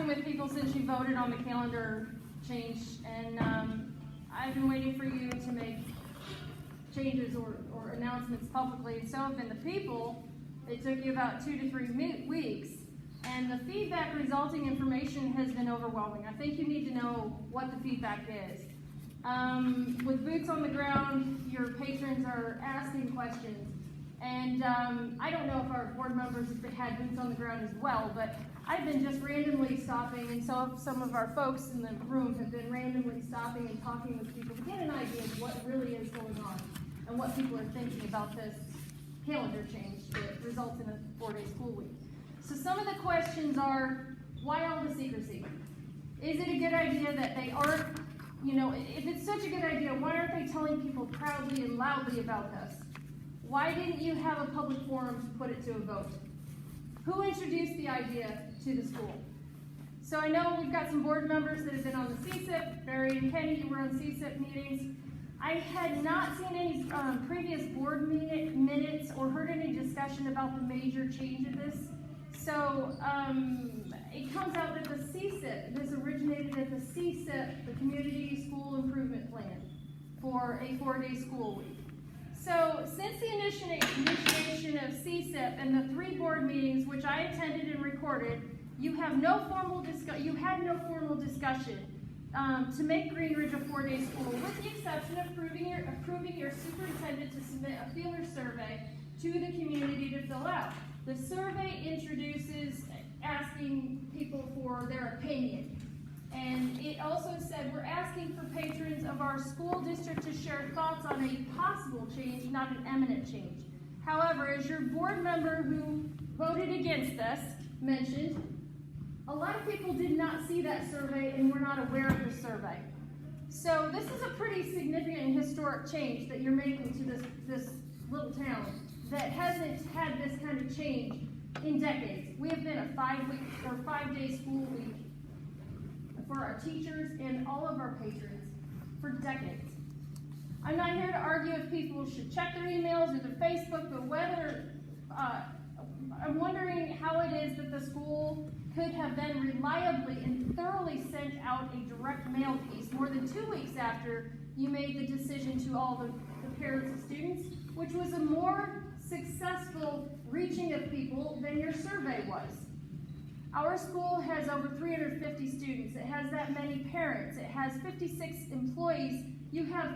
talking with people since you voted on the calendar change, and I've been waiting for you to make changes or announcements publicly, and so have been the people. It took you about 2 to 3 weeks, and the feedback resulting information has been overwhelming. I think you need to know what the feedback is. With boots on the ground, your patrons are asking questions, and I don't know if our board members have had boots on the ground as well, but I've been just randomly stopping, and so have some of our folks in the room have been randomly stopping and talking with people to get an idea of what really is going on and what people are thinking about this calendar change that results in a 4-day school week. So some of the questions are, why all the secrecy? Is it a good idea that they aren't, if it's such a good idea, why aren't they telling people proudly and loudly about this? Why didn't you have a public forum to put it to a vote? Who introduced the idea to the school? So I know we've got some board members that have been on the CSIP. Barry and Kenny, you were on CSIP meetings. I had not seen any previous board minutes or heard any discussion about the major change of this. So it comes out that the CSIP, this originated at the CSIP, the Community School Improvement Plan, for a 4-day school week. So since the initiation of CSIP and the 3 board meetings, which I attended and recorded, you had no formal discussion to make Green Ridge a 4-day school, with the exception of approving your superintendent to submit a feeler survey to the community to fill out. The survey introduces asking people for their opinion. And it also said we're asking for patrons of our school district to share thoughts on a possible change, not an imminent change. However, as your board member who voted against this mentioned, a lot of people did not see that survey and were not aware of the survey. So this is a pretty significant and historic change that you're making to this little town that hasn't had this kind of change in decades. We have been a 5-day school week for our teachers and all of our patrons for decades. I'm not here to argue if people should check their emails or their Facebook, but whether, I'm wondering how it is that the school could have then reliably and thoroughly sent out a direct mail piece more than 2 weeks after you made the decision to all the parents and students, which was a more successful reaching of people than your survey was. Our school has over 350 students. It has that many parents. It has 56 employees. You have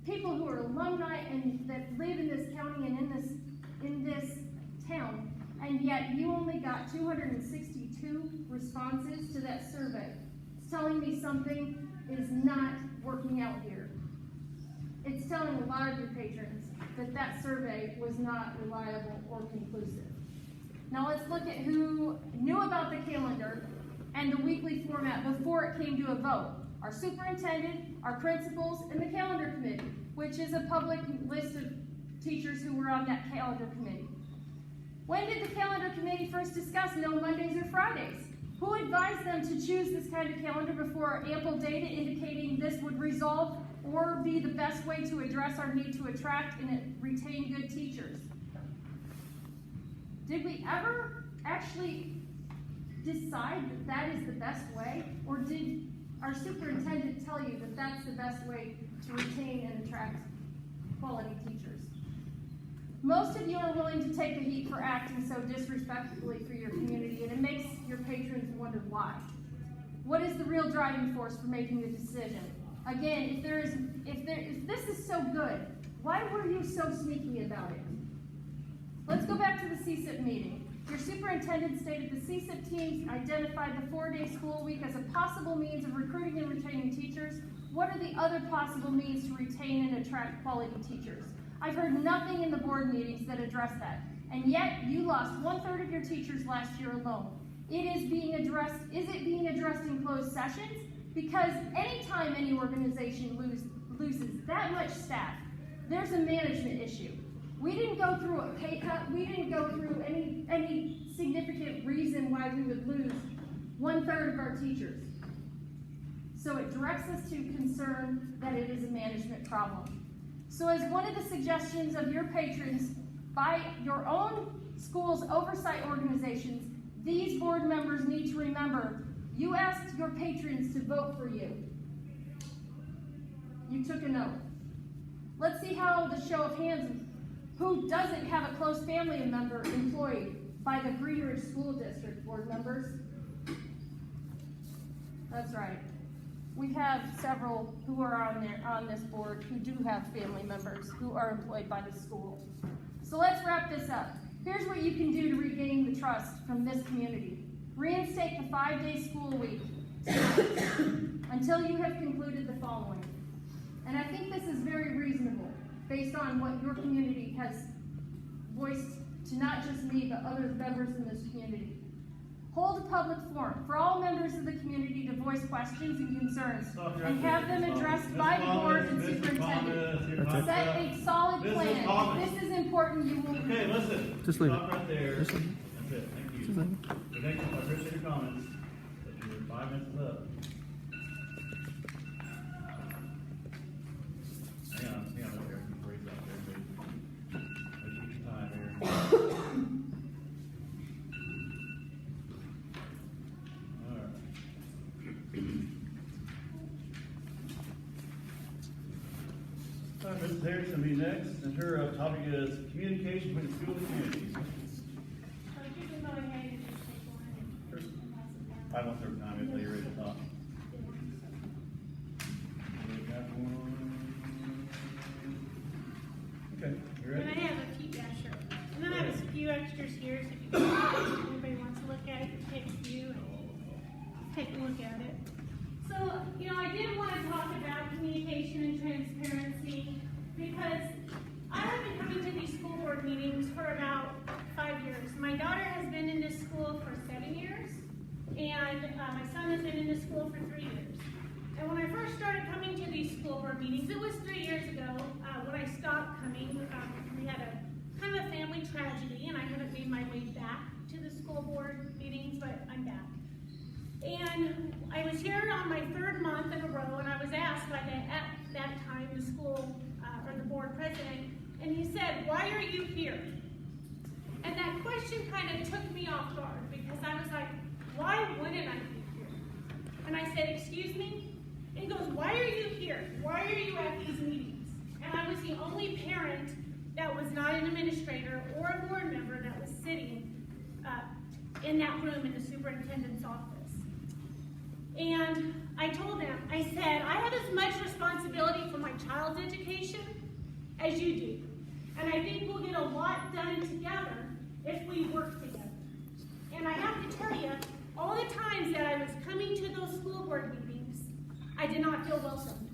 people who are alumni and that live in this county and in this town, and yet you only got 262 responses to that survey. It's telling me something is not working out here. It's telling a lot of your patrons that survey was not reliable or conclusive. Now let's look at who knew about the calendar and the weekly format before it came to a vote. Our superintendent, our principals, and the calendar committee, which is a public list of teachers who were on that calendar committee. When did the calendar committee first discuss no Mondays or Fridays? Who advised them to choose this kind of calendar before ample data indicating this would resolve or be the best way to address our need to attract and retain good teachers? Did we ever actually decide that that is the best way? Or did our superintendent tell you that that's the best way to retain and attract quality teachers? Most of you are willing to take the heat for acting so disrespectfully for your community, and it makes your patrons wonder why. What is the real driving force for making the decision? Again, if this is so good, why were you so sneaky about it? Let's go back to the CSIP meeting. Your superintendent stated the CSIP teams identified the 4-day school week as a possible means of recruiting and retaining teachers. What are the other possible means to retain and attract quality teachers? I've heard nothing in the board meetings that address that, and yet you lost 1/3 of your teachers last year alone. Is it being addressed in closed sessions? Because anytime any organization loses that much staff, there's a management issue. We didn't go through a pay cut. We didn't go through any significant reason why we would lose 1/3 of our teachers. So it directs us to concern that it is a management problem. So as one of the suggestions of your patrons by your own school's oversight organizations, these board members need to remember, you asked your patrons to vote for you. You took an oath. Let's see how the show of hands, who doesn't have a close family member employed by the Greenridge School District, board members? That's right. We have several who are on this board who do have family members who are employed by the school. So let's wrap this up. Here's what you can do to regain the trust from this community. Reinstate the 5-day school week until you have concluded the following. And I think this is very reasonable based on what your community has voiced to not just me, but other members in this community. Hold a public forum for all members of the community to voice questions and concerns and have them addressed by the board and superintendent. Set a solid plan. If this is important, you will. Okay, listen. Just leave it. Stop right there. Just leave it. That's it. Thank you. Just leave it. The next, I appreciate your comments. But your 5 minutes is up. Hang on up there. Breathe out there, please. Take your time here. All right, Mrs. Harris will be next, and her topic is communication between school and community. I want their time if they're ready to talk. Okay, you ready? And I have a few, yeah, sure. And then I have a few extras here, so if anybody wants to look at it, take a few and take a look at it. So, I did want to talk about communication and transparency because I have been coming to these school board meetings for about 5 years. My daughter has been in this school for 7 years, and my son has been in this school for 3 years. And when I first started coming to these school board meetings, it was 3 years ago when I stopped coming. We had a kind of a family tragedy, and I haven't made my way back to the school board meetings, but I'm back. And I was here on my 3rd month in a row, and I was asked by at that time the school or the board president, and he said, "Why are you here?" And that question kind of took me off guard because I was like, "Why wouldn't I be here?" And I said, "Excuse me?" And he goes, "Why are you here? Why are you at these meetings?" And I was the only parent that was not an administrator or a board member that was sitting in that room in the superintendent's office. And I told them, I said, "I have as much responsibility for my child's education as you do. And I think we'll get a lot done together if we work together." And I have to tell you, all the times that I was coming to those school board meetings, I did not feel welcome.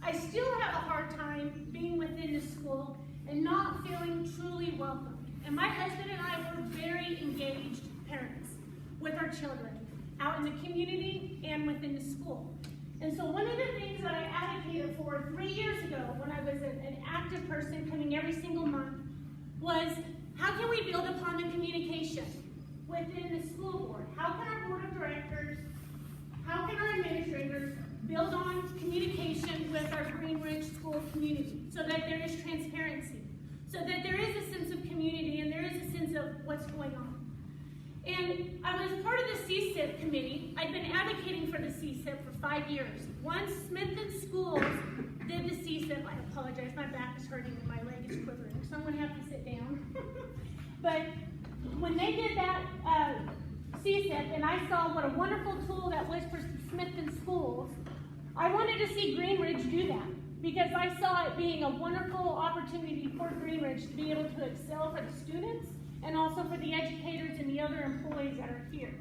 I still have a hard time being within the school and not feeling truly welcome. And my husband and I were very engaged parents with our children out in the community and within the school. And so one of the things that I advocated for 3 years ago when I was an active person coming every single month was, how can we build upon the communication within the school board? How can our board of directors, how can our administrators build on communication with our Greenridge school community so that there is transparency, so that there is a sense of community and there is a sense of what's going on? And I was part of the CSIP committee. I've been advocating for the CSIP for 5 years. Once Smithton Schools did the CSIP, I apologize, my back is hurting and my leg is quivering. Someone have to sit down. But when they did that CSIP, and I saw what a wonderful tool that was for Smithton Schools, I wanted to see Greenridge do that because I saw it being a wonderful opportunity for Greenridge to be able to excel for the students and also for the educators and the other employees that are here.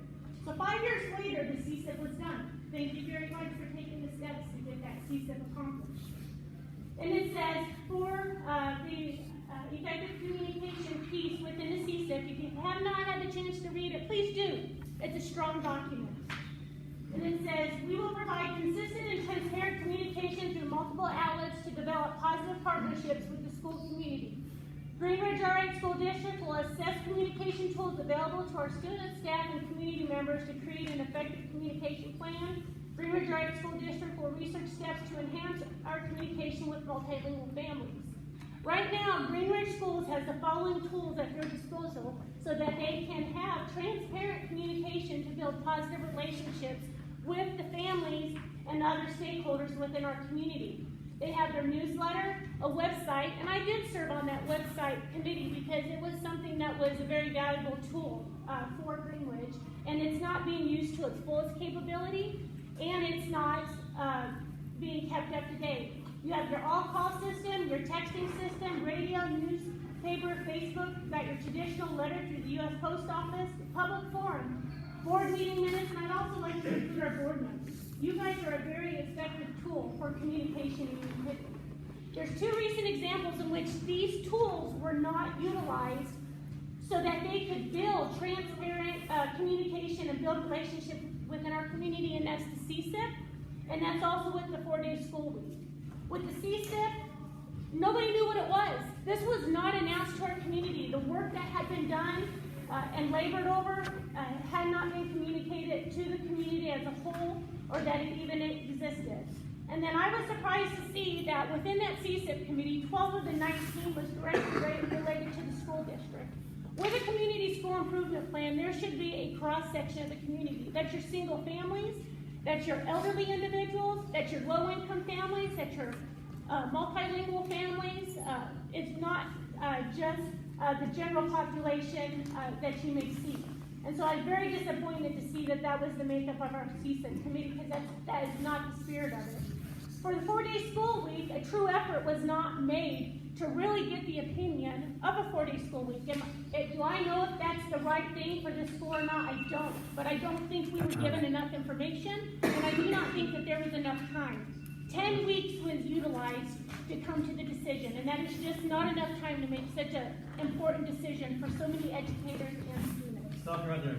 So 5 years later, the CSIP was done. Thank you very much for taking the steps to get that CSIP accomplished. And it says, for the effective communication piece within the CSIP, if you have not had the chance to read it, please do. It's a strong document. And it says, we will provide consistent and transparent communication through multiple outlets to develop positive partnerships with the school community. Greenridge RA School District will assess communication tools available to our students, staff, and community members to create an effective communication plan. Greenridge RA School District will research steps to enhance our communication with multilingual families. Right now, Greenridge Schools has the following tools at their disposal so that they can have transparent communication to build positive relationships with the families and other stakeholders within our community. They have their newsletter, a website, and I did serve on that website committee because it was something that was a very valuable tool for Greenwich, and it's not being used to its fullest capability, and it's not being kept up to date. You have your all-call system, your texting system, radio, newspaper, Facebook, you've got your traditional letter through the U.S. Post Office, public forum, board meeting minutes, and I'd also like to include our board members. You guys are a very effective tool for communication in your committee. There's two recent examples in which these tools were not utilized so that they could build transparent communication and build relationships within our community, and that's the CSIP, and that's also with the 4-day school week. With the CSIP, nobody knew what it was. This was not announced to our community. The work that had been done and labored over had not been communicated to the community as a whole, or that it even existed. And then I was surprised to see that within that CSIP committee, 12 of the 19 was directly related to the school district. With a community school improvement plan, there should be a cross-section of the community. That's your single families, that's your elderly individuals, that's your low-income families, that's your multilingual families. It's not just the general population that you may see. And so I'm very disappointed to see that that was the makeup of our CSIP committee, because that is not the spirit of it. For the 4-day school week, a true effort was not made to really get the opinion of a 4-day school week. Do I know if that's the right thing for this school or not? I don't. But I don't think we were given enough information, and I do not think that there was enough time. 10 weeks was utilized to come to the decision, and that is just not enough time to make such an important decision for so many educators and students. Stop right there.